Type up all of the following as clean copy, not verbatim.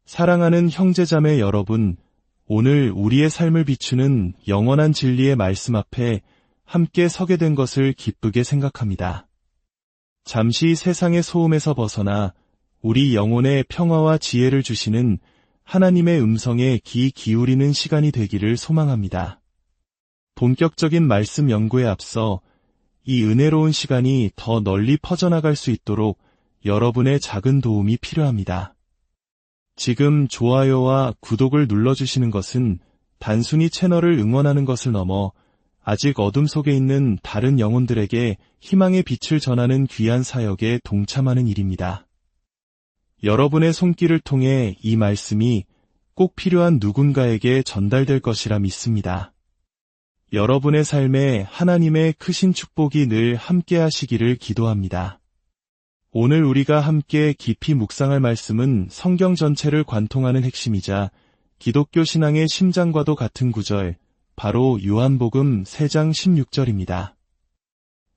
사랑하는 형제자매 여러분, 오늘 우리의 삶을 비추는 영원한 진리의 말씀 앞에 함께 서게 된 것을 기쁘게 생각합니다. 잠시 세상의 소음에서 벗어나 우리 영혼의 평화와 지혜를 주시는 하나님의 음성에 귀 기울이는 시간이 되기를 소망합니다. 본격적인 말씀 연구에 앞서 이 은혜로운 시간이 더 널리 퍼져나갈 수 있도록 여러분의 작은 도움이 필요합니다. 지금 좋아요와 구독을 눌러주시는 것은 단순히 채널을 응원하는 것을 넘어 아직 어둠 속에 있는 다른 영혼들에게 희망의 빛을 전하는 귀한 사역에 동참하는 일입니다. 여러분의 손길을 통해 이 말씀이 꼭 필요한 누군가에게 전달될 것이라 믿습니다. 여러분의 삶에 하나님의 크신 축복이 늘 함께 하시기를 기도합니다. 오늘 우리가 함께 깊이 묵상할 말씀은 성경 전체를 관통하는 핵심이자 기독교 신앙의 심장과도 같은 구절, 바로 요한복음 3장 16절입니다.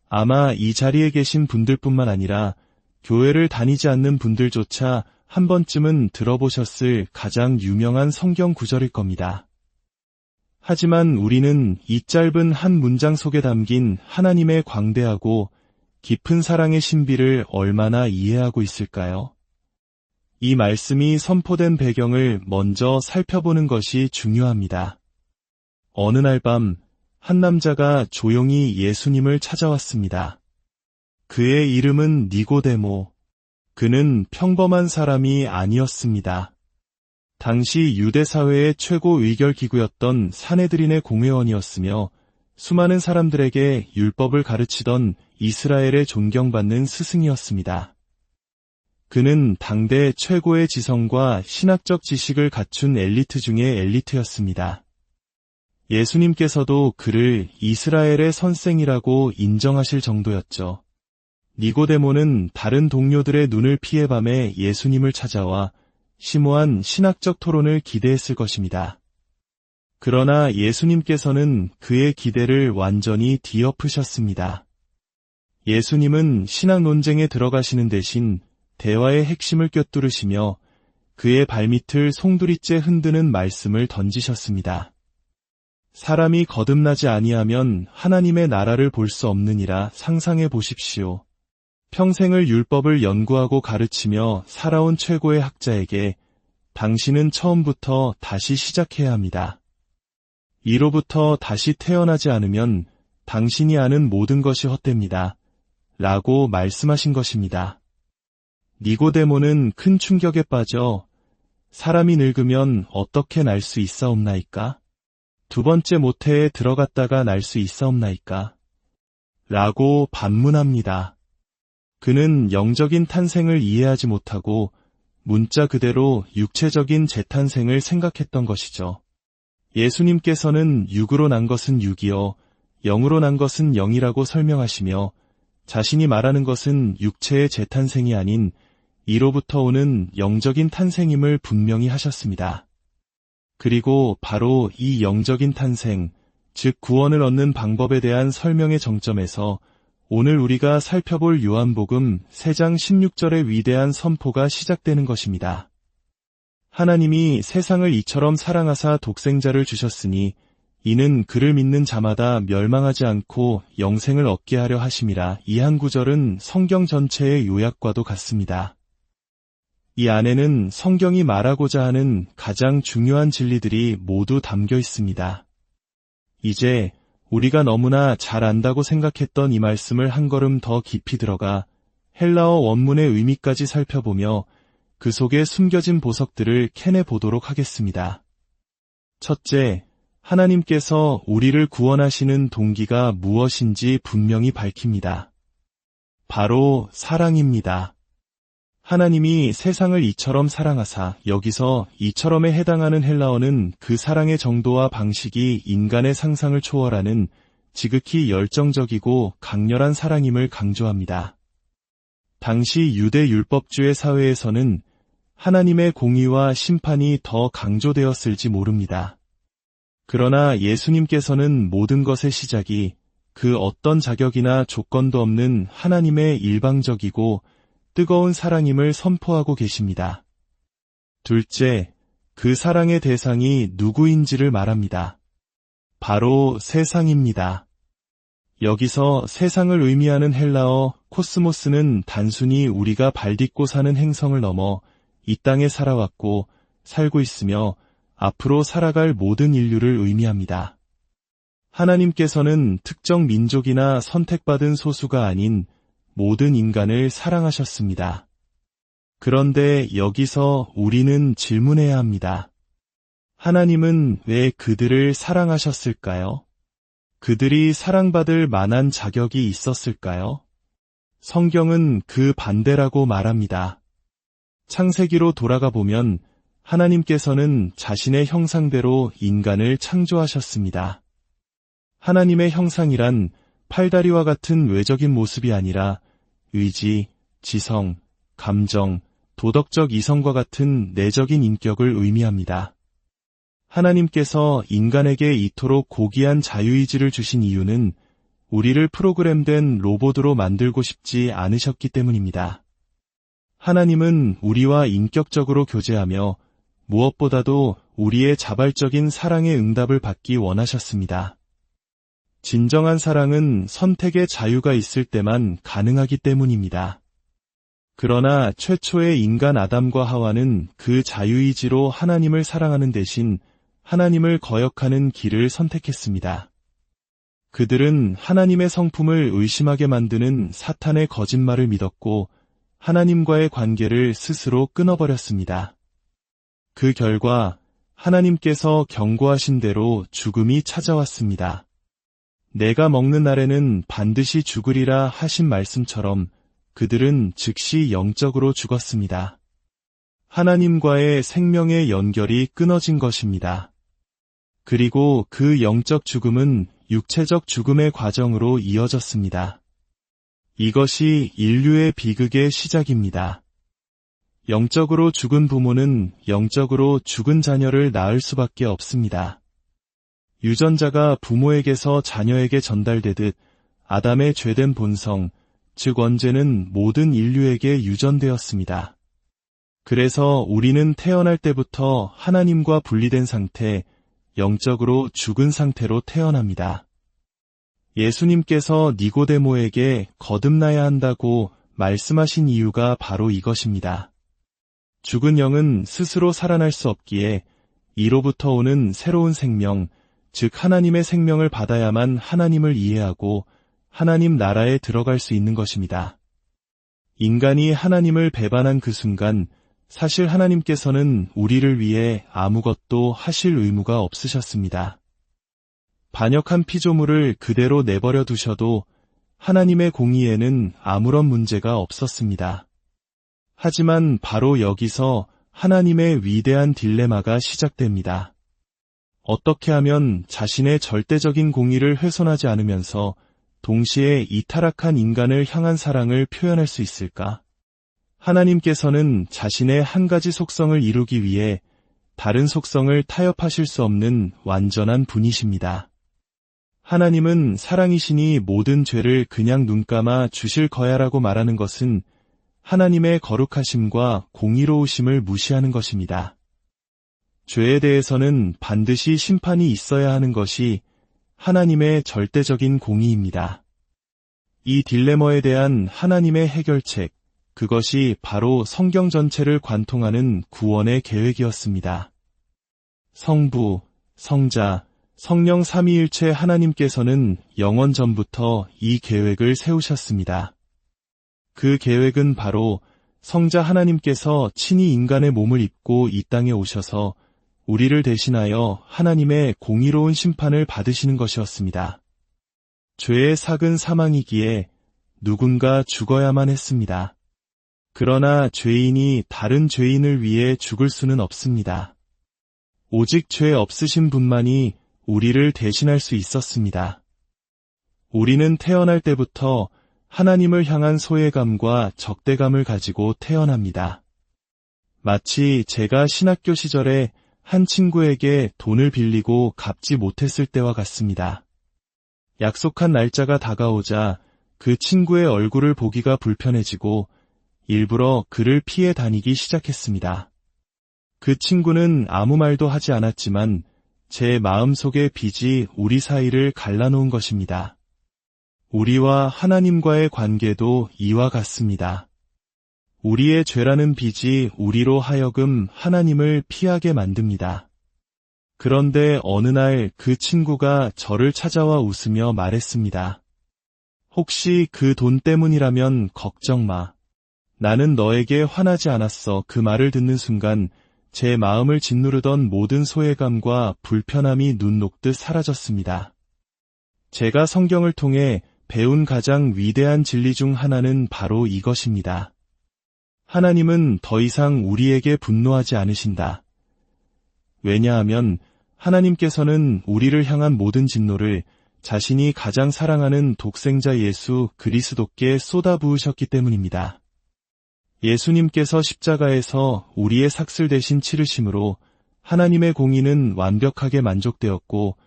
아마 이 자리에 계신 분들뿐만 아니라 교회를 다니지 않는 분들조차 한 번쯤은 들어보셨을 가장 유명한 성경 구절일 겁니다. 하지만 우리는 이 짧은 한 문장 속에 담긴 하나님의 광대하고 깊은 사랑의 신비를 얼마나 이해하고 있을까요? 이 말씀이 선포된 배경을 먼저 살펴보는 것이 중요합니다. 어느 날 밤, 한 남자가 조용히 예수님을 찾아왔습니다. 그의 이름은 니고데모. 그는 평범한 사람이 아니었습니다. 당시 유대 사회의 최고 의결기구였던 산헤드린의 공회원이었으며 수많은 사람들에게 율법을 가르치던 이스라엘의 존경받는 스승이었습니다. 그는 당대 최고의 지성과 신학적 지식을 갖춘 엘리트 중의 엘리트였습니다. 예수님께서도 그를 이스라엘의 선생이라고 인정하실 정도였죠. 니고데모는 다른 동료들의 눈을 피해 밤에 예수님을 찾아와 심오한 신학적 토론을 기대했을 것입니다. 그러나 예수님께서는 그의 기대를 완전히 뒤엎으셨습니다. 예수님은 신학 논쟁에 들어가시는 대신 대화의 핵심을 꿰뚫으시며 그의 발밑을 송두리째 흔드는 말씀을 던지셨습니다. 사람이 거듭나지 아니하면 하나님의 나라를 볼 수 없느니라 상상해 보십시오. 평생을 율법을 연구하고 가르치며 살아온 최고의 학자에게 당신은 처음부터 다시 시작해야 합니다. 이로부터 다시 태어나지 않으면 당신이 아는 모든 것이 헛됩니다. 라고 말씀하신 것입니다. 니고데모는 큰 충격에 빠져 사람이 늙으면 어떻게 날 수 있사옵나이까? 두 번째 모태에 들어갔다가 날 수 있사옵나이까? 라고 반문합니다. 그는 영적인 탄생을 이해하지 못하고 문자 그대로 육체적인 재탄생을 생각했던 것이죠. 예수님께서는 육으로 난 것은 육이요, 영으로 난 것은 영이라고 설명하시며 자신이 말하는 것은 육체의 재탄생이 아닌 이로부터 오는 영적인 탄생임을 분명히 하셨습니다. 그리고 바로 이 영적인 탄생, 즉 구원을 얻는 방법에 대한 설명의 정점에서 오늘 우리가 살펴볼 요한복음 3장 16절의 위대한 선포가 시작되는 것입니다. 하나님이 세상을 이처럼 사랑하사 독생자를 주셨으니 이는 그를 믿는 자마다 멸망하지 않고 영생을 얻게 하려 하심이라. 이 한 구절은 성경 전체의 요약과도 같습니다. 이 안에는 성경이 말하고자 하는 가장 중요한 진리들이 모두 담겨 있습니다. 이제 우리가 너무나 잘 안다고 생각했던 이 말씀을 한 걸음 더 깊이 들어가 헬라어 원문의 의미까지 살펴보며 그 속에 숨겨진 보석들을 캐내 보도록 하겠습니다. 첫째, 하나님께서 우리를 구원하시는 동기가 무엇인지 분명히 밝힙니다. 바로 사랑입니다. 하나님이 세상을 이처럼 사랑하사, 여기서 이처럼에 해당하는 헬라어는 그 사랑의 정도와 방식이 인간의 상상을 초월하는 지극히 열정적이고 강렬한 사랑임을 강조합니다. 당시 유대 율법주의 사회에서는 하나님의 공의와 심판이 더 강조되었을지 모릅니다. 그러나 예수님께서는 모든 것의 시작이 그 어떤 자격이나 조건도 없는 하나님의 일방적이고 뜨거운 사랑임을 선포하고 계십니다. 둘째, 그 사랑의 대상이 누구인지를 말합니다. 바로 세상입니다. 여기서 세상을 의미하는 헬라어 코스모스는 단순히 우리가 발 딛고 사는 행성을 넘어 이 땅에 살아왔고 살고 있으며 앞으로 살아갈 모든 인류를 의미합니다. 하나님께서는 특정 민족이나 선택받은 소수가 아닌 모든 인간을 사랑하셨습니다. 그런데 여기서 우리는 질문해야 합니다. 하나님은 왜 그들을 사랑하셨을까요? 그들이 사랑받을 만한 자격이 있었을까요? 성경은 그 반대라고 말합니다. 창세기로 돌아가 보면 하나님께서는 자신의 형상대로 인간을 창조하셨습니다. 하나님의 형상이란 팔다리와 같은 외적인 모습이 아니라 의지, 지성, 감정, 도덕적 이성과 같은 내적인 인격을 의미합니다. 하나님께서 인간에게 이토록 고귀한 자유의지를 주신 이유는 우리를 프로그램된 로봇으로 만들고 싶지 않으셨기 때문입니다. 하나님은 우리와 인격적으로 교제하며 무엇보다도 우리의 자발적인 사랑의 응답을 받기 원하셨습니다. 진정한 사랑은 선택의 자유가 있을 때만 가능하기 때문입니다. 그러나 최초의 인간 아담과 하와는 그 자유의지로 하나님을 사랑하는 대신 하나님을 거역하는 길을 선택했습니다. 그들은 하나님의 성품을 의심하게 만드는 사탄의 거짓말을 믿었고 하나님과의 관계를 스스로 끊어버렸습니다. 그 결과 하나님께서 경고하신 대로 죽음이 찾아왔습니다. 내가 먹는 날에는 반드시 죽으리라 하신 말씀처럼 그들은 즉시 영적으로 죽었습니다. 하나님과의 생명의 연결이 끊어진 것입니다. 그리고 그 영적 죽음은 육체적 죽음의 과정으로 이어졌습니다. 이것이 인류의 비극의 시작입니다. 영적으로 죽은 부모는 영적으로 죽은 자녀를 낳을 수밖에 없습니다. 유전자가 부모에게서 자녀에게 전달되듯 아담의 죄된 본성, 즉 원죄는 모든 인류에게 유전되었습니다. 그래서 우리는 태어날 때부터 하나님과 분리된 상태, 영적으로 죽은 상태로 태어납니다. 예수님께서 니고데모에게 거듭나야 한다고 말씀하신 이유가 바로 이것입니다. 죽은 영은 스스로 살아날 수 없기에 이로부터 오는 새로운 생명, 즉 하나님의 생명을 받아야만 하나님을 이해하고 하나님 나라에 들어갈 수 있는 것입니다. 인간이 하나님을 배반한 그 순간 사실 하나님께서는 우리를 위해 아무것도 하실 의무가 없으셨습니다. 반역한 피조물을 그대로 내버려 두셔도 하나님의 공의에는 아무런 문제가 없었습니다. 하지만 바로 여기서 하나님의 위대한 딜레마가 시작됩니다. 어떻게 하면 자신의 절대적인 공의를 훼손하지 않으면서 동시에 이 타락한 인간을 향한 사랑을 표현할 수 있을까? 하나님께서는 자신의 한 가지 속성을 이루기 위해 다른 속성을 타협하실 수 없는 완전한 분이십니다. 하나님은 사랑이시니 모든 죄를 그냥 눈감아 주실 거야라고 말하는 것은 하나님의 거룩하심과 공의로우심을 무시하는 것입니다. 죄에 대해서는 반드시 심판이 있어야 하는 것이 하나님의 절대적인 공의입니다. 이 딜레마에 대한 하나님의 해결책, 그것이 바로 성경 전체를 관통하는 구원의 계획이었습니다. 성부, 성자, 성령 삼위일체 하나님께서는 영원 전부터 이 계획을 세우셨습니다. 그 계획은 바로 성자 하나님께서 친히 인간의 몸을 입고 이 땅에 오셔서 우리를 대신하여 하나님의 공의로운 심판을 받으시는 것이었습니다. 죄의 삭은 사망이기에 누군가 죽어야만 했습니다. 그러나 죄인이 다른 죄인을 위해 죽을 수는 없습니다. 오직 죄 없으신 분만이 우리를 대신할 수 있었습니다. 우리는 태어날 때부터 하나님을 향한 소외감과 적대감을 가지고 태어납니다. 마치 제가 신학교 시절에 한 친구에게 돈을 빌리고 갚지 못했을 때와 같습니다. 약속한 날짜가 다가오자 그 친구의 얼굴을 보기가 불편해지고 일부러 그를 피해 다니기 시작했습니다. 그 친구는 아무 말도 하지 않았지만 제 마음속의 빚이 우리 사이를 갈라놓은 것입니다. 우리와 하나님과의 관계도 이와 같습니다. 우리의 죄라는 빚이 우리로 하여금 하나님을 피하게 만듭니다. 그런데 어느 날 그 친구가 저를 찾아와 웃으며 말했습니다. 혹시 그 돈 때문이라면 걱정 마. 나는 너에게 화나지 않았어. 그 말을 듣는 순간 제 마음을 짓누르던 모든 소외감과 불편함이 눈 녹듯 사라졌습니다. 제가 성경을 통해 배운 가장 위대한 진리 중 하나는 바로 이것입니다. 하나님은 더 이상 우리에게 분노하지 않으신다. 왜냐하면 하나님께서는 우리를 향한 모든 진노를 자신이 가장 사랑하는 독생자 예수 그리스도께 쏟아부으셨기 때문입니다. 예수님께서 십자가에서 우리의 삭슬 대신 치르심으로 하나님의 공의는 완벽하게 만족되었고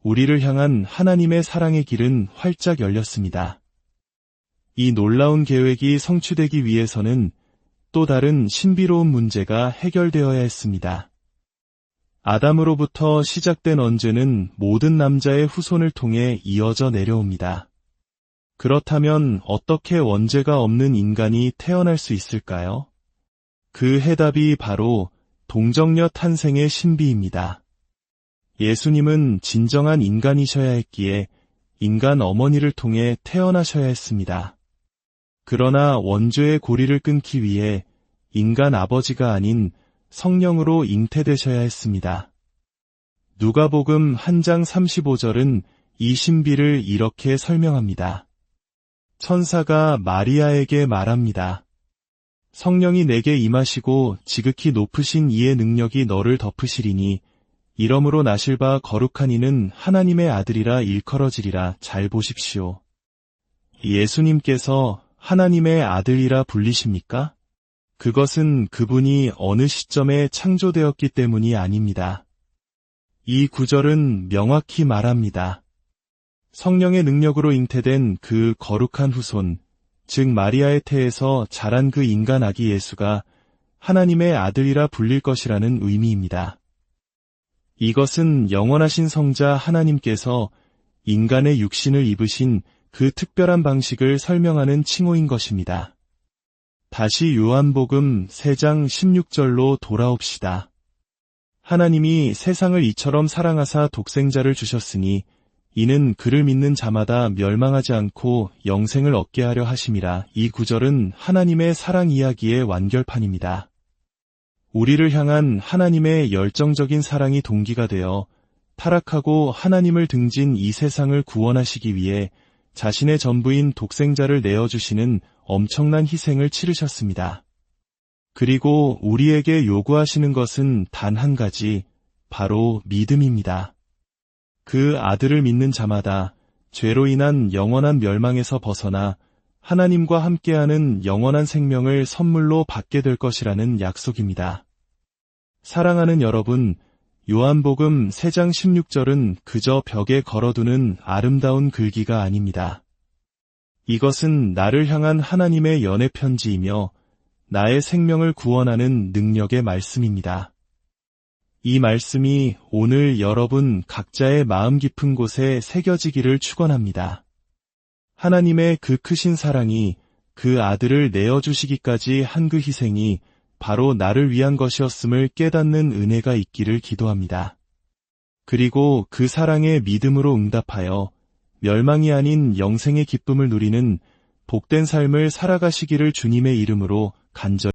우리를 향한 하나님의 사랑의 길은 활짝 열렸습니다. 이 놀라운 계획이 성취되기 위해서는 또 다른 신비로운 문제가 해결되어야 했습니다. 아담으로부터 시작된 언제는 모든 남자의 후손을 통해 이어져 내려옵니다. 그렇다면 어떻게 원죄가 없는 인간이 태어날 수 있을까요? 그 해답이 바로 동정녀 탄생의 신비입니다. 예수님은 진정한 인간이셔야 했기에 인간 어머니를 통해 태어나셔야 했습니다. 그러나 원죄의 고리를 끊기 위해 인간 아버지가 아닌 성령으로 잉태되셔야 했습니다. 누가복음 1장 35절은 이 신비를 이렇게 설명합니다. 천사가 마리아에게 말합니다. 성령이 내게 임하시고 지극히 높으신 이의 능력이 너를 덮으시리니 이러므로 나실 바 거룩한 이는 하나님의 아들이라 일컬어지리라. 잘 보십시오. 예수님께서 하나님의 아들이라 불리십니까? 그것은 그분이 어느 시점에 창조되었기 때문이 아닙니다. 이 구절은 명확히 말합니다. 성령의 능력으로 잉태된 그 거룩한 후손, 즉 마리아의 태에서 자란 그 인간 아기 예수가 하나님의 아들이라 불릴 것이라는 의미입니다. 이것은 영원하신 성자 하나님께서 인간의 육신을 입으신 그 특별한 방식을 설명하는 칭호인 것입니다. 다시 요한복음 3장 16절로 돌아옵시다. 하나님이 세상을 이처럼 사랑하사 독생자를 주셨으니 이는 그를 믿는 자마다 멸망하지 않고 영생을 얻게 하려 하심이라. 이 구절은 하나님의 사랑 이야기의 완결판입니다. 우리를 향한 하나님의 열정적인 사랑이 동기가 되어 타락하고 하나님을 등진 이 세상을 구원하시기 위해 자신의 전부인 독생자를 내어주시는 엄청난 희생을 치르셨습니다. 그리고 우리에게 요구하시는 것은 단 한 가지, 바로 믿음입니다. 그 아들을 믿는 자마다 죄로 인한 영원한 멸망에서 벗어나 하나님과 함께하는 영원한 생명을 선물로 받게 될 것이라는 약속입니다. 사랑하는 여러분, 요한복음 3장 16절은 그저 벽에 걸어두는 아름다운 글귀가 아닙니다. 이것은 나를 향한 하나님의 연애 편지이며 나의 생명을 구원하는 능력의 말씀입니다. 이 말씀이 오늘 여러분 각자의 마음 깊은 곳에 새겨지기를 축원합니다. 하나님의 그 크신 사랑이 그 아들을 내어주시기까지 한 그 희생이 바로 나를 위한 것이었음을 깨닫는 은혜가 있기를 기도합니다. 그리고 그 사랑에 믿음으로 응답하여 멸망이 아닌 영생의 기쁨을 누리는 복된 삶을 살아가시기를 주님의 이름으로 간절히